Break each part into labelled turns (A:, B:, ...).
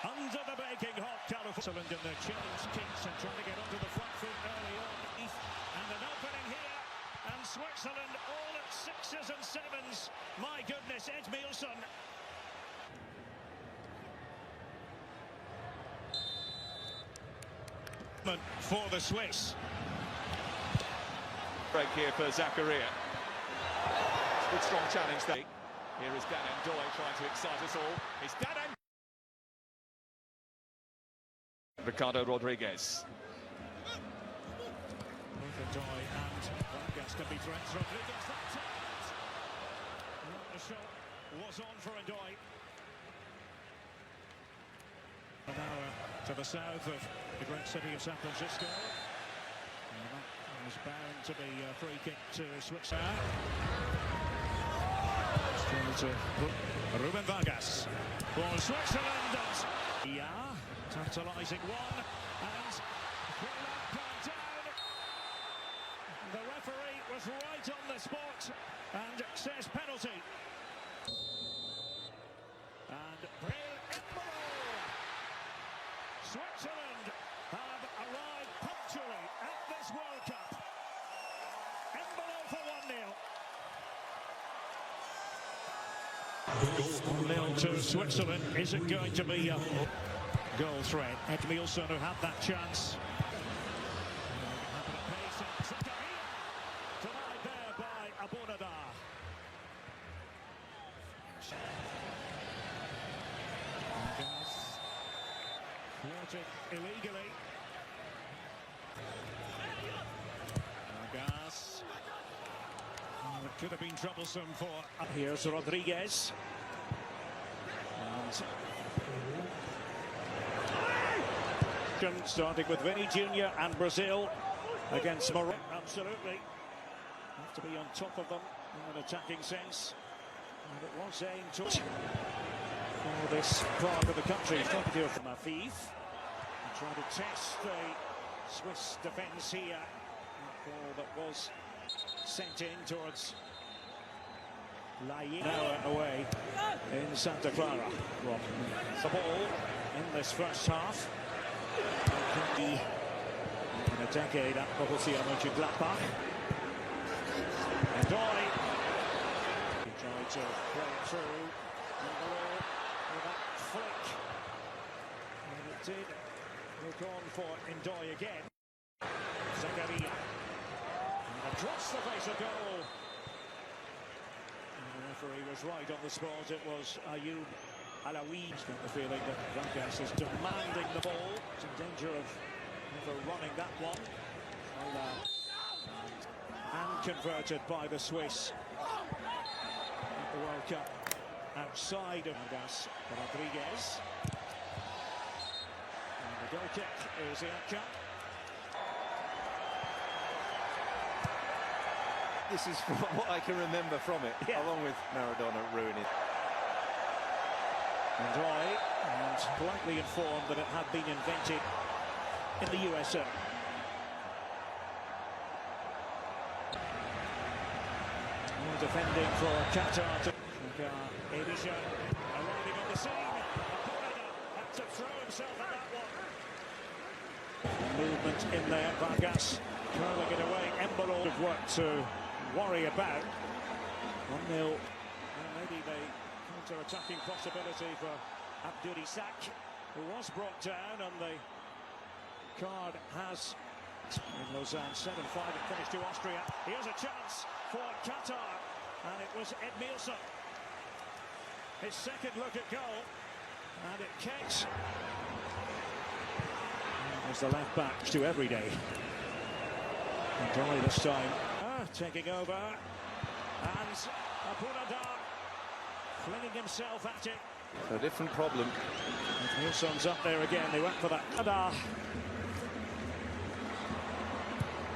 A: Under the baking hot Switzerland in the change kicks and trying to get onto the front foot early on. And an opening here. And Switzerland all at 6s and 7s. My goodness, Edmilson. For the Swiss.
B: Break here for Xhaka. Good strong challenge there. Here is Dan Ndoye trying to excite us all. It's Dan Ricardo Rodriguez.
A: Both Ndoye and Vargas can be threats. Rodriguez, that time. The shot was on for Ndoye. An hour to the south of the great city of San Francisco. And that was bound to be a free kick to Switzerland. Trying to put Ruben Vargas for Switzerland. Yeah, tantalising one. And going down. The referee was right on the spot and says penalty. And embolo. Switzerland have arrived punctually at this World Cup. Embolo for 1-0. 1-0 to Switzerland. Isn't going to be a goal threat. Edmilson, who had that chance. Denied there by Abunadar. Thwarted illegally. Vargas. It could have been troublesome for. Here's Rodriguez. And starting with Vinny Jr. and Brazil against Morocco. Absolutely. Have to be on top of them in an attacking sense. And it was aimed to for this part of the country. Top here from Afif. Trying to test the Swiss defence here. That ball that was sent in towards Laïn. Now away in Santa Clara. The ball in this first half. In a decade at Borussia Mönchengladbach. Ndoye. He tried to play it through. With that flick. And it did look on for Ndoye again. Shaqiri. Across the face of goal. And the referee was right on the spot. It was Ayoub Alaoui. He's got the feeling that Vargas is demanding the ball. It's in danger of overrunning that one. And converted by the Swiss at the World Cup outside of Vargas. Rodriguez. And the goal kick is xhaka.
C: This is what I can remember from it, along with Maradona ruining it.
A: Ndoye, and politely informed that it had been invented in the USA. Defending for Qatar. Edisha arriving on the scene. Had to throw himself at that one. Movement in there. Vargas curling it away. Embolo of work to worry about. 1-0. Maybe the counter-attacking possibility for Abdul Isak, who was brought down, and the card has in Lausanne 7-5 and finished to Austria. Here's a chance for Qatar, and it was Edmilson. His second look at goal, and it kicks. There's the left back to every day. Ndoye this time taking over, and Abunadar flinging himself at it.
C: A different problem.
A: Edmilson's up there again. They went for that.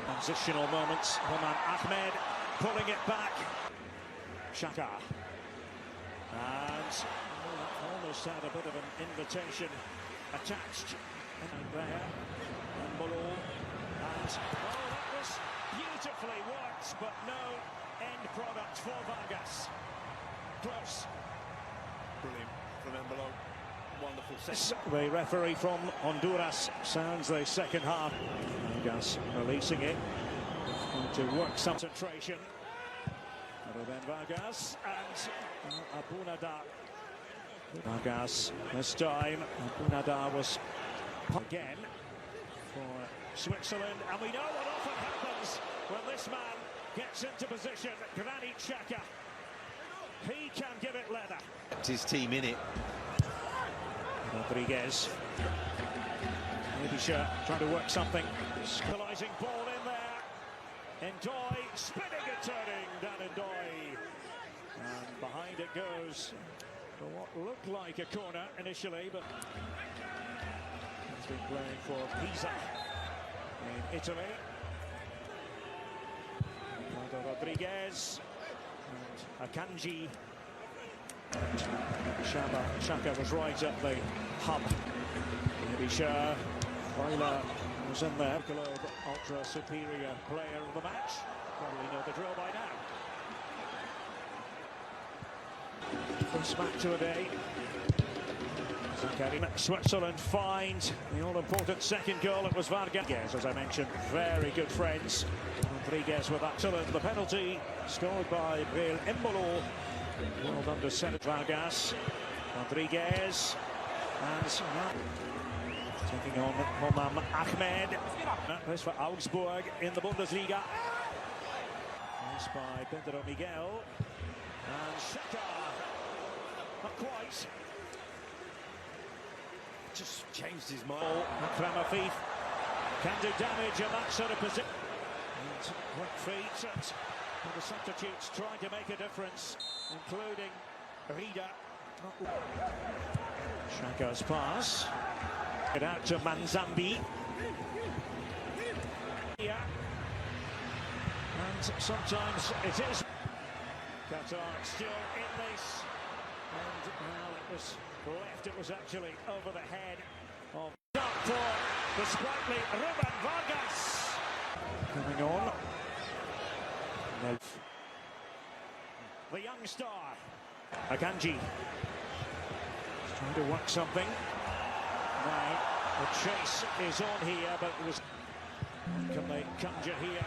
A: Transitional moments. Roman Ahmed pulling it back. Shaqiri. And almost had a bit of an invitation attached. And there. Embolo. And that was beautifully worked, but no end product for Vargas. Close.
B: Brilliant from Embolo.
C: wonderful set.
A: The referee from Honduras sounds the second half. Vargas releasing it. To work some concentration. And then Vargas and Abunada. Vargas this time. Abunada was again for Switzerland, and we know what often happens when this man gets into position. Granit Xhaka, he can give it leather.
C: Kept his team in it.
A: Rodriguez, maybe sure trying to work something. Equalising ball in there. Ndoye spinning and turning. Dan Ndoye, and behind it goes for what looked like a corner initially, but he's been playing for Pisa in Italy. Ricardo Rodriguez and Akanji. Shaqiri was right at the hub. Maybe sure Weiler was in there. Globe ultra superior player of the match. Probably know the drill by now. First match of the day. Switzerland find the all-important second goal. It was Vargas, as I mentioned, very good friends. Rodriguez with excellent. The penalty scored by embolo. Well done to Senate Vargas. Rodriguez and taking on Homam Ahmed. This for Augsburg in the Bundesliga. This by Pedro Miguel. And Shaqiri. Not quite.
C: Just changed his mind.
A: Akramafif can do damage in that sort of position. And quick feet and the substitutes trying to make a difference, including Rida. Shaqiri's pass. Get out to Manzambi. Yeah. And sometimes it is. Qatar still in this. And well, it was left. It was actually over the head of for the sprightly Ruben Vargas. Coming on. The young star. Akanji. Trying to work something. Now, the chase is on here, but it was. Can they conjure here?